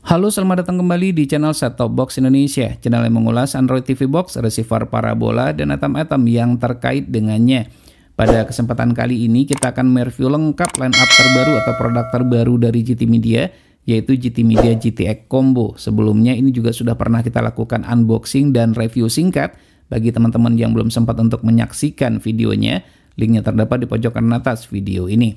Halo, selamat datang kembali di channel Set Top Box Indonesia, channel yang mengulas Android TV Box, receiver parabola, dan item-item yang terkait dengannya. Pada kesempatan kali ini kita akan mereview lengkap line up terbaru atau produk terbaru dari GT Media, yaitu GT Media GTX Combo. Sebelumnya ini juga sudah pernah kita lakukan unboxing dan review singkat. Bagi teman-teman yang belum sempat untuk menyaksikan videonya, linknya terdapat di pojok kanan atas video ini.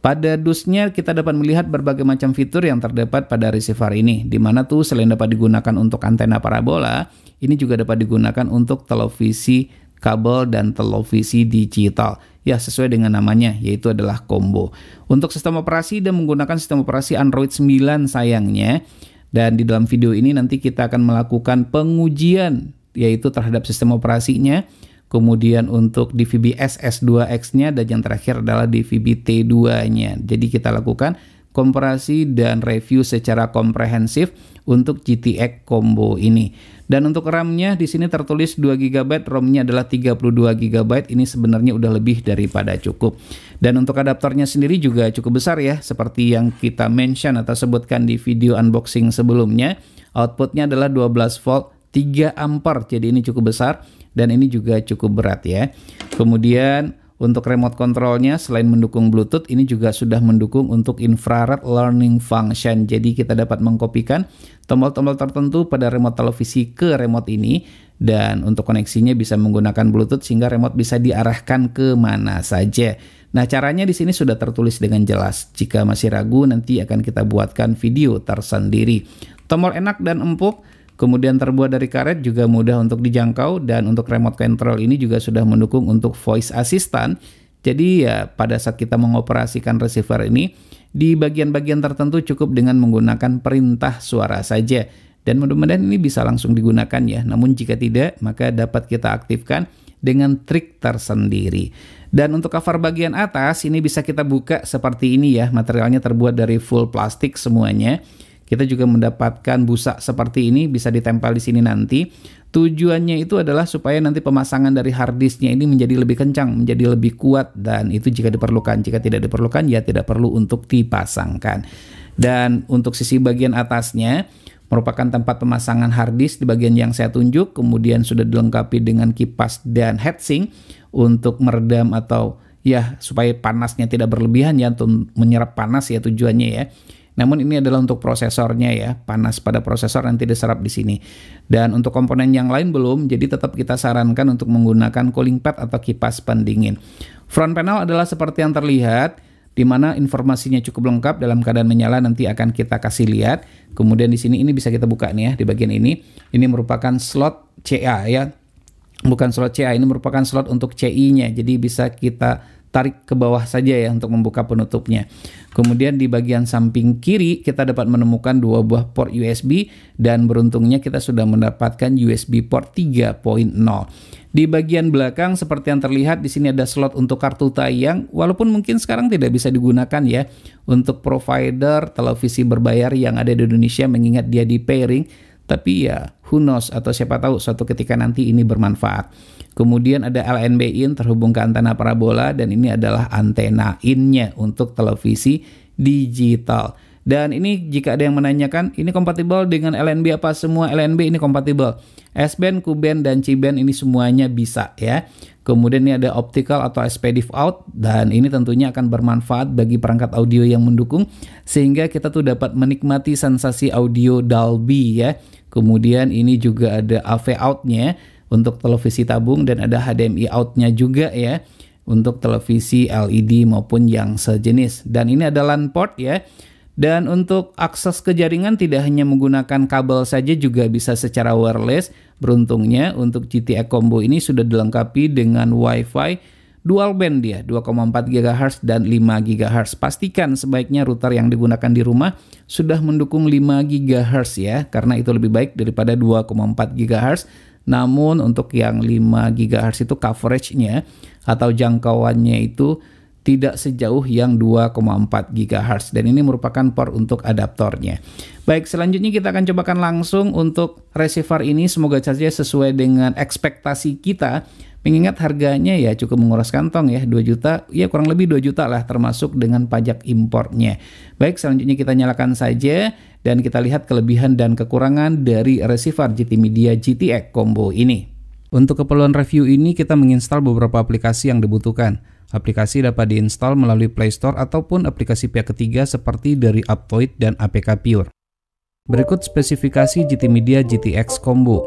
Pada dusnya kita dapat melihat berbagai macam fitur yang terdapat pada receiver ini, di mana tuh selain dapat digunakan untuk antena parabola, ini juga dapat digunakan untuk televisi kabel dan televisi digital. Ya, sesuai dengan namanya, yaitu adalah combo. Untuk sistem operasi dan menggunakan sistem operasi Android 9 sayangnya, dan di dalam video ini nanti kita akan melakukan pengujian, yaitu terhadap sistem operasinya. Kemudian untuk DVB SS2X-nya dan yang terakhir adalah DVB T2-nya. Jadi kita lakukan komparasi dan review secara komprehensif untuk GTX Combo ini. Dan untuk RAM-nya di sini tertulis 2 GB, ROM-nya adalah 32 GB. Ini sebenarnya udah lebih daripada cukup. Dan untuk adaptornya sendiri juga cukup besar ya, seperti yang kita mention atau sebutkan di video unboxing sebelumnya. Outputnya adalah 12 volt 3 ampere, jadi ini cukup besar dan ini juga cukup berat ya. Kemudian untuk remote controlnya selain mendukung Bluetooth, ini juga sudah mendukung untuk infrared learning function. Jadi kita dapat mengkopikan tombol-tombol tertentu pada remote televisi ke remote ini, dan untuk koneksinya bisa menggunakan Bluetooth sehingga remote bisa diarahkan ke mana saja. Nah, caranya di sini sudah tertulis dengan jelas. Jika masih ragu, nanti akan kita buatkan video tersendiri. Tombol enak dan empuk. Kemudian terbuat dari karet, juga mudah untuk dijangkau, dan untuk remote control ini juga sudah mendukung untuk voice assistant. Jadi ya pada saat kita mengoperasikan receiver ini, di bagian-bagian tertentu cukup dengan menggunakan perintah suara saja. Dan mudah-mudahan ini bisa langsung digunakan ya. Namun jika tidak, maka dapat kita aktifkan dengan trik tersendiri. Dan untuk cover bagian atas ini bisa kita buka seperti ini ya. Materialnya terbuat dari full plastik semuanya. Kita juga mendapatkan busa seperti ini, bisa ditempel di sini nanti. Tujuannya itu adalah supaya nanti pemasangan dari harddisknya ini menjadi lebih kencang, menjadi lebih kuat, dan itu jika diperlukan. Jika tidak diperlukan, ya tidak perlu untuk dipasangkan. Dan untuk sisi bagian atasnya merupakan tempat pemasangan harddisk di bagian yang saya tunjuk, kemudian sudah dilengkapi dengan kipas dan heatsink untuk meredam atau ya supaya panasnya tidak berlebihan ya, untuk menyerap panas ya tujuannya ya. Namun ini adalah untuk prosesornya ya, panas pada prosesor nanti diserap di sini. Dan untuk komponen yang lain belum, jadi tetap kita sarankan untuk menggunakan cooling pad atau kipas pendingin. Front panel adalah seperti yang terlihat, di mana informasinya cukup lengkap, dalam keadaan menyala nanti akan kita kasih lihat. Kemudian di sini ini bisa kita buka nih ya, di bagian ini. Ini merupakan slot CA ya, bukan slot CA, ini merupakan slot untuk CI-nya. Jadi bisa kita tarik ke bawah saja ya untuk membuka penutupnya. Kemudian di bagian samping kiri kita dapat menemukan 2 buah port USB, dan beruntungnya kita sudah mendapatkan USB port 3.0. Di bagian belakang seperti yang terlihat di sini ada slot untuk kartu tayang, walaupun mungkin sekarang tidak bisa digunakan ya untuk provider televisi berbayar yang ada di Indonesia, mengingat dia di pairing. Tapi ya who knows, atau siapa tahu suatu ketika nanti ini bermanfaat. Kemudian ada LNB in terhubung ke antena parabola, dan ini adalah antena in-nya untuk televisi digital. Dan ini jika ada yang menanyakan, ini kompatibel dengan LNB apa? Semua LNB ini kompatibel. S-band, Q-band, dan C-band ini semuanya bisa ya. Kemudian ini ada optical atau SPDIF out, dan ini tentunya akan bermanfaat bagi perangkat audio yang mendukung, sehingga kita tuh dapat menikmati sensasi audio Dolby ya. Kemudian ini juga ada AV out-nya untuk televisi tabung, dan ada HDMI out-nya juga ya untuk televisi LED maupun yang sejenis. Dan ini ada LAN port ya. Dan untuk akses ke jaringan tidak hanya menggunakan kabel saja, juga bisa secara wireless. Beruntungnya untuk GTX Combo ini sudah dilengkapi dengan Wi-Fi dual band dia, 2,4 GHz dan 5 GHz. Pastikan sebaiknya router yang digunakan di rumah sudah mendukung 5 GHz ya, karena itu lebih baik daripada 2,4 GHz. Namun untuk yang 5 GHz itu coverage-nya atau jangkauannya itu tidak sejauh yang 2,4 GHz, dan ini merupakan port untuk adaptornya. Baik, selanjutnya kita akan cobakan langsung untuk receiver ini, semoga saja sesuai dengan ekspektasi kita. Mengingat harganya ya cukup menguras kantong ya, 2 juta, ya kurang lebih 2 juta lah termasuk dengan pajak importnya. Baik, selanjutnya kita nyalakan saja dan kita lihat kelebihan dan kekurangan dari receiver GT Media GTX Combo ini. Untuk keperluan review ini kita menginstal beberapa aplikasi yang dibutuhkan. Aplikasi dapat diinstal melalui Play Store ataupun aplikasi pihak ketiga seperti dari Aptoide dan APK Pure. Berikut spesifikasi GT Media GTX Combo.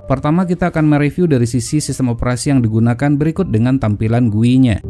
Pertama kita akan mereview dari sisi sistem operasi yang digunakan berikut dengan tampilan GUI-nya.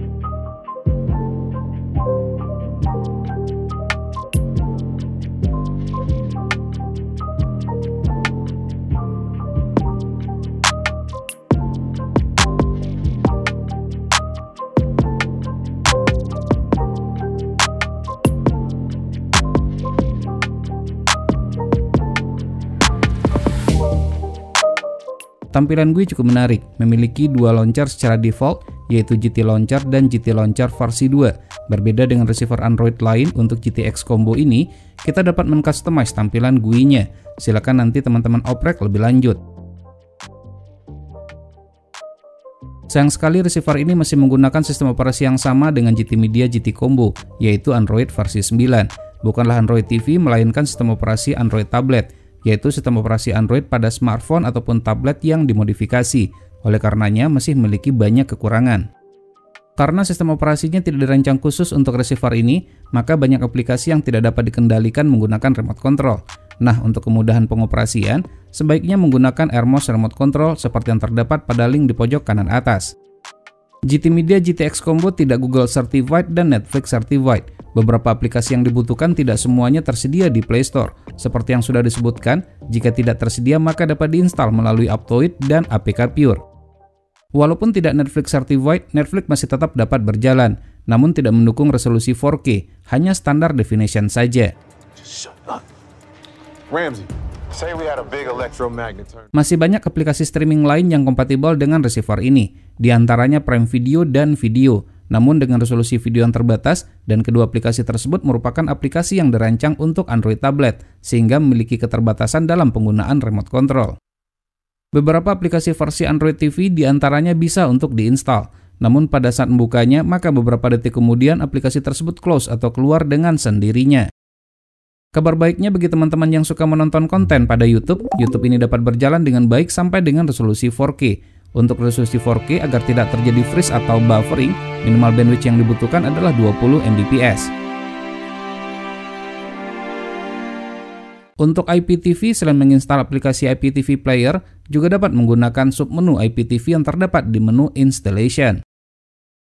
Tampilan GUI cukup menarik, memiliki dua launcher secara default, yaitu GT Launcher dan GT Launcher versi 2. Berbeda dengan receiver Android lain, untuk GTX Combo ini, kita dapat mengcustomize tampilan GUI-nya. Silakan nanti teman-teman oprek lebih lanjut. Sayang sekali receiver ini masih menggunakan sistem operasi yang sama dengan GT Media GT Combo, yaitu Android versi 9. Bukanlah Android TV, melainkan sistem operasi Android tablet, yaitu sistem operasi Android pada smartphone ataupun tablet yang dimodifikasi. Oleh karenanya masih memiliki banyak kekurangan. Karena sistem operasinya tidak dirancang khusus untuk receiver ini, maka banyak aplikasi yang tidak dapat dikendalikan menggunakan remote control. Nah, untuk kemudahan pengoperasian, sebaiknya menggunakan AirMouse Remote Control seperti yang terdapat pada link di pojok kanan atas. GT Media GTX Combo tidak Google Certified dan Netflix Certified. Beberapa aplikasi yang dibutuhkan tidak semuanya tersedia di Play Store. Seperti yang sudah disebutkan, jika tidak tersedia maka dapat diinstal melalui Aptoide dan APK Pure. Walaupun tidak Netflix Certified, Netflix masih tetap dapat berjalan, namun tidak mendukung resolusi 4K, hanya standar definition saja. Masih banyak aplikasi streaming lain yang kompatibel dengan receiver ini, di antaranya Prime Video dan Video. Namun dengan resolusi video yang terbatas, dan kedua aplikasi tersebut merupakan aplikasi yang dirancang untuk Android tablet, sehingga memiliki keterbatasan dalam penggunaan remote control. Beberapa aplikasi versi Android TV diantaranya bisa untuk diinstal, namun pada saat membukanya, maka beberapa detik kemudian aplikasi tersebut close atau keluar dengan sendirinya. Kabar baiknya bagi teman-teman yang suka menonton konten pada YouTube ini dapat berjalan dengan baik sampai dengan resolusi 4K. Untuk resolusi 4K agar tidak terjadi freeze atau buffering, minimal bandwidth yang dibutuhkan adalah 20 Mbps. Untuk IPTV, selain menginstal aplikasi IPTV Player, juga dapat menggunakan submenu IPTV yang terdapat di menu Installation.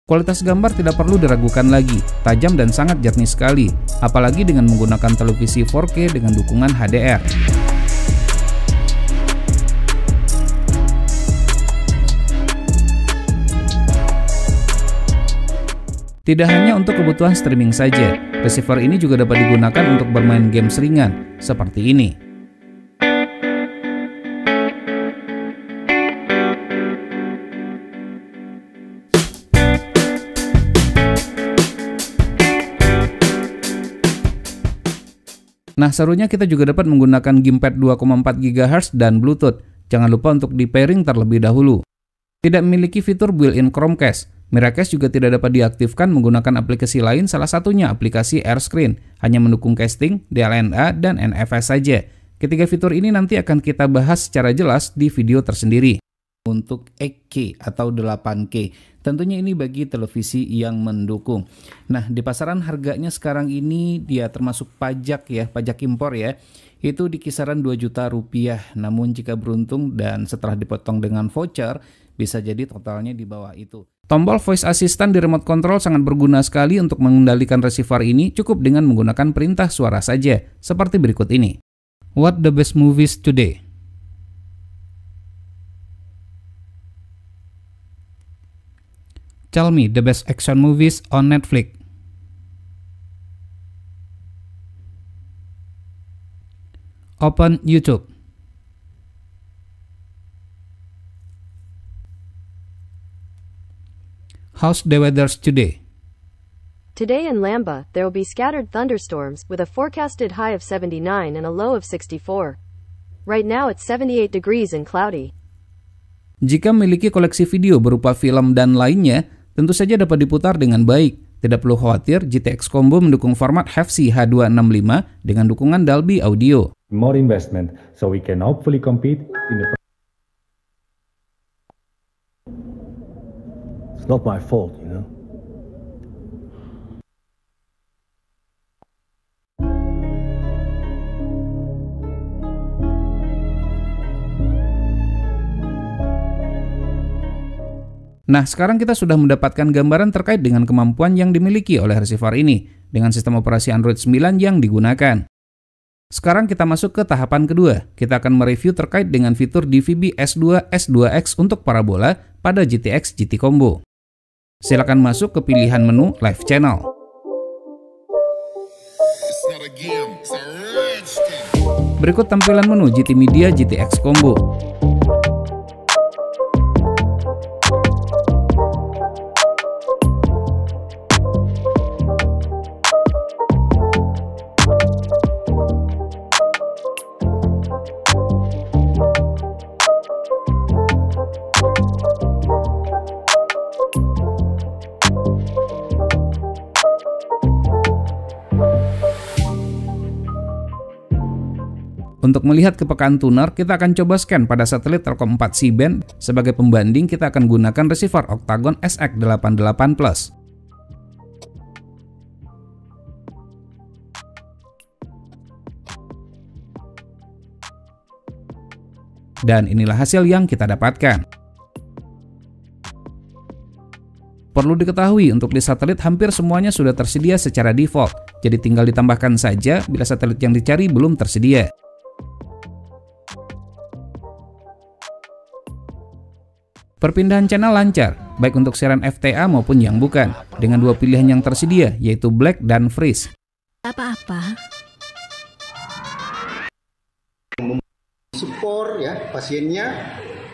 Kualitas gambar tidak perlu diragukan lagi, tajam dan sangat jernih sekali, apalagi dengan menggunakan televisi 4K dengan dukungan HDR. Tidak hanya untuk kebutuhan streaming saja, receiver ini juga dapat digunakan untuk bermain game ringan, seperti ini. Nah, serunya kita juga dapat menggunakan gamepad 2,4 GHz dan Bluetooth. Jangan lupa untuk di pairing terlebih dahulu. Tidak memiliki fitur built-in Chromecast. Miracast juga tidak dapat diaktifkan menggunakan aplikasi lain, salah satunya aplikasi AirScreen, hanya mendukung casting, DLNA, dan NFS saja. Ketiga fitur ini nanti akan kita bahas secara jelas di video tersendiri. Untuk 8K atau 8K, tentunya ini bagi televisi yang mendukung. Nah, di pasaran harganya sekarang ini dia termasuk pajak ya, pajak impor ya, itu di kisaran 2 juta rupiah. Namun jika beruntung dan setelah dipotong dengan voucher, Bisa jadi totalnya di bawah itu. Tombol voice assistant di remote control sangat berguna sekali untuk mengendalikan receiver ini, cukup dengan menggunakan perintah suara saja, seperti berikut ini. What the best movies today? Tell me the best action movies on Netflix. Open YouTube. How's the weather today? Today in Lamba, there will be scattered thunderstorms with a forecasted high of 79 and a low of 64. Right now it's 78 degrees and cloudy. Jika memiliki koleksi video berupa film dan lainnya, tentu saja dapat diputar dengan baik. Tidak perlu khawatir, GTX Combo mendukung format HEVC H265 dengan dukungan Dolby Audio. More investment, so we can hopefully compete in the... It's not my fault, you know. Nah, sekarang kita sudah mendapatkan gambaran terkait dengan kemampuan yang dimiliki oleh receiver ini dengan sistem operasi Android 9 yang digunakan. Sekarang kita masuk ke tahapan kedua. Kita akan mereview terkait dengan fitur DVB S2 S2X untuk parabola pada GTX GT Combo. Silakan masuk ke pilihan menu Live Channel. Berikut tampilan menu GT Media GTX Combo. Untuk melihat kepekaan tuner, kita akan coba scan pada satelit Telkom 4 C-band. Sebagai pembanding, kita akan gunakan receiver Octagon SX88 Plus. Dan inilah hasil yang kita dapatkan. Perlu diketahui, untuk di satelit hampir semuanya sudah tersedia secara default, jadi tinggal ditambahkan saja bila satelit yang dicari belum tersedia. Perpindahan channel lancar, baik untuk siaran FTA maupun yang bukan, dengan dua pilihan yang tersedia, yaitu Black dan Freeze. Apa-apa? Support ya pasiennya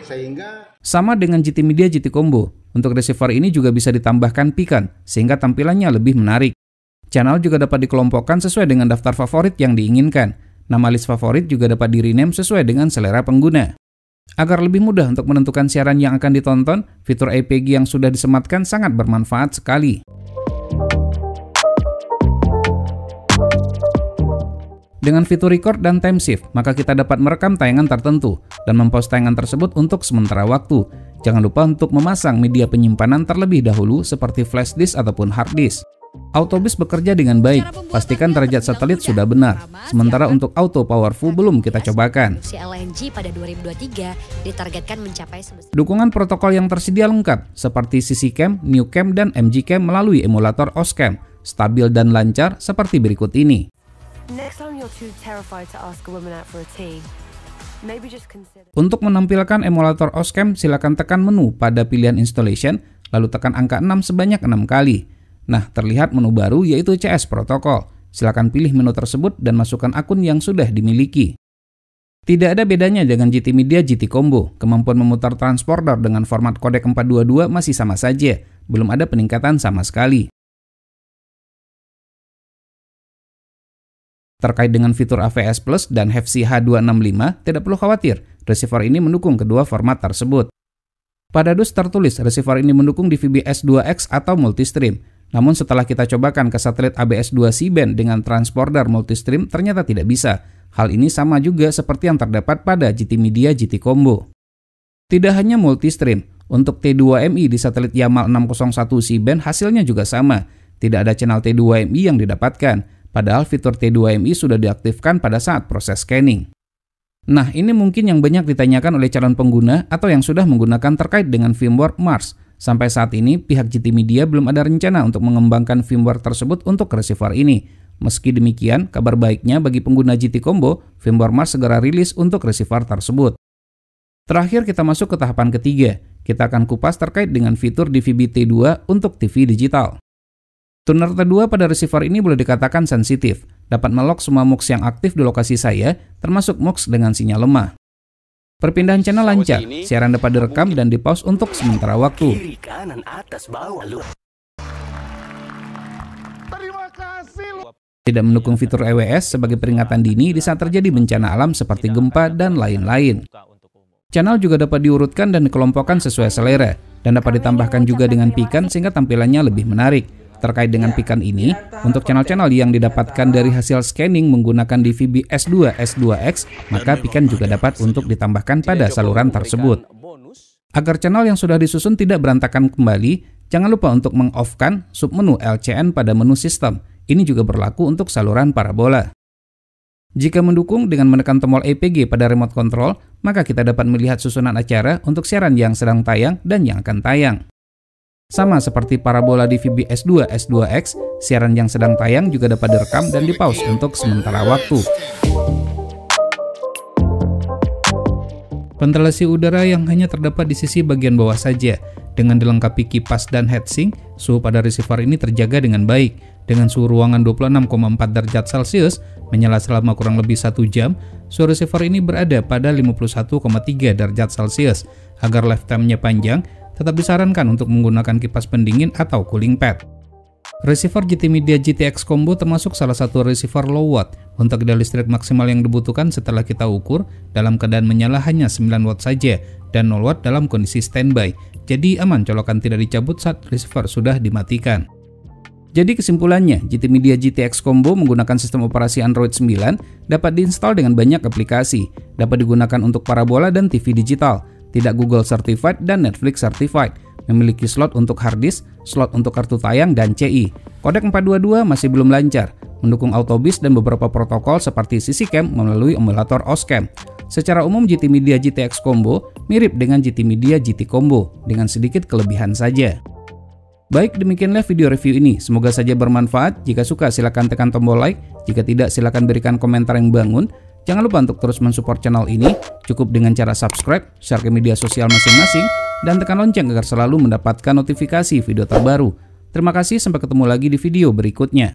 sehingga sama dengan GT Media GT Combo, untuk receiver ini juga bisa ditambahkan pican sehingga tampilannya lebih menarik. Channel juga dapat dikelompokkan sesuai dengan daftar favorit yang diinginkan. Nama list favorit juga dapat di-rename sesuai dengan selera pengguna. Agar lebih mudah untuk menentukan siaran yang akan ditonton, fitur APG yang sudah disematkan sangat bermanfaat sekali. Dengan fitur record dan time shift, maka kita dapat merekam tayangan tertentu dan mempost tayangan tersebut untuk sementara waktu. Jangan lupa untuk memasang media penyimpanan terlebih dahulu seperti flash disk ataupun hard disk. Autobis bekerja dengan baik, pastikan derajat satelit sudah benar. Sementara untuk auto powerful belum kita cobakan. LNG pada 2023 ditargetkan mencapai Dukungan protokol yang tersedia lengkap, seperti CC-Cam, New-Cam, dan MG-Cam melalui emulator OSCam, stabil dan lancar seperti berikut ini. Untuk menampilkan emulator OSCam, silakan tekan menu pada pilihan Installation, lalu tekan angka 6 sebanyak 6 kali. Nah, terlihat menu baru yaitu CS Protokol. Silakan pilih menu tersebut dan masukkan akun yang sudah dimiliki. Tidak ada bedanya dengan GT Media GT Combo. Kemampuan memutar transponder dengan format kodek 422 masih sama saja. Belum ada peningkatan sama sekali. Terkait dengan fitur AVS Plus dan HEVC H265, tidak perlu khawatir. Receiver ini mendukung kedua format tersebut. Pada dus tertulis, receiver ini mendukung DVB S2X atau multistream. Namun setelah kita cobakan ke satelit ABS-2 C-band dengan transponder multistream, ternyata tidak bisa. Hal ini sama juga seperti yang terdapat pada GT Media GT Combo. Tidak hanya multistream, untuk T2MI di satelit Yamal 601 C-band hasilnya juga sama. Tidak ada channel T2MI yang didapatkan, padahal fitur T2MI sudah diaktifkan pada saat proses scanning. Nah, ini mungkin yang banyak ditanyakan oleh calon pengguna atau yang sudah menggunakan terkait dengan firmware Mars. Sampai saat ini, pihak GT Media belum ada rencana untuk mengembangkan firmware tersebut untuk receiver ini. Meski demikian, kabar baiknya bagi pengguna GT Combo, firmware Mars segera rilis untuk receiver tersebut. Terakhir kita masuk ke tahapan ketiga. Kita akan kupas terkait dengan fitur DVB T2 untuk TV digital. Tuner T2 pada receiver ini boleh dikatakan sensitif, dapat melock semua MUX yang aktif di lokasi saya, termasuk MUX dengan sinyal lemah. Perpindahan channel lancar, siaran dapat direkam dan di-pause untuk sementara waktu. Kiri, kanan, atas, bawah, luar. Tidak mendukung fitur EWS sebagai peringatan dini di saat terjadi bencana alam seperti gempa dan lain-lain. Channel juga dapat diurutkan dan dikelompokkan sesuai selera, dan dapat ditambahkan juga dengan pikan sehingga tampilannya lebih menarik. Terkait dengan pikan ini, untuk channel-channel yang didapatkan dari hasil scanning menggunakan DVB S2, S2X, maka pikan juga dapat untuk ditambahkan pada saluran tersebut. Agar channel yang sudah disusun tidak berantakan kembali, jangan lupa untuk meng-off-kan submenu LCN pada menu sistem. Ini juga berlaku untuk saluran parabola. Jika mendukung dengan menekan tombol EPG pada remote control, maka kita dapat melihat susunan acara untuk siaran yang sedang tayang dan yang akan tayang. Sama seperti parabola DVB S2, S2X, siaran yang sedang tayang juga dapat direkam dan di-pause untuk sementara waktu. Ventilasi udara yang hanya terdapat di sisi bagian bawah saja. Dengan dilengkapi kipas dan heatsink, suhu pada receiver ini terjaga dengan baik. Dengan suhu ruangan 26,4 derajat Celcius, menyala selama kurang lebih 1 jam, suhu receiver ini berada pada 51,3 derajat Celcius. Agar lifetime-nya panjang, tetap disarankan untuk menggunakan kipas pendingin atau cooling pad. Receiver GT Media GTX Combo termasuk salah satu receiver low watt. Untuk daya listrik maksimal yang dibutuhkan setelah kita ukur, dalam keadaan menyala hanya 9 watt saja, dan 0 watt dalam kondisi standby. Jadi aman colokan tidak dicabut saat receiver sudah dimatikan. Jadi kesimpulannya, GT Media GTX Combo menggunakan sistem operasi Android 9, dapat diinstal dengan banyak aplikasi, dapat digunakan untuk parabola dan TV digital, tidak Google Certified dan Netflix Certified, memiliki slot untuk hard disk, slot untuk kartu tayang, dan CI. Kodek 422 masih belum lancar, mendukung autobis dan beberapa protokol seperti CC-Cam melalui emulator OSCAM. Secara umum GT Media GTX Combo mirip dengan GT Media GT Combo, dengan sedikit kelebihan saja. Baik, demikianlah video review ini. Semoga saja bermanfaat. Jika suka silahkan tekan tombol like, jika tidak silahkan berikan komentar yang bangun. Jangan lupa untuk terus mensupport channel ini, cukup dengan cara subscribe, share ke media sosial masing-masing, dan tekan lonceng agar selalu mendapatkan notifikasi video terbaru. Terima kasih, sampai ketemu lagi di video berikutnya.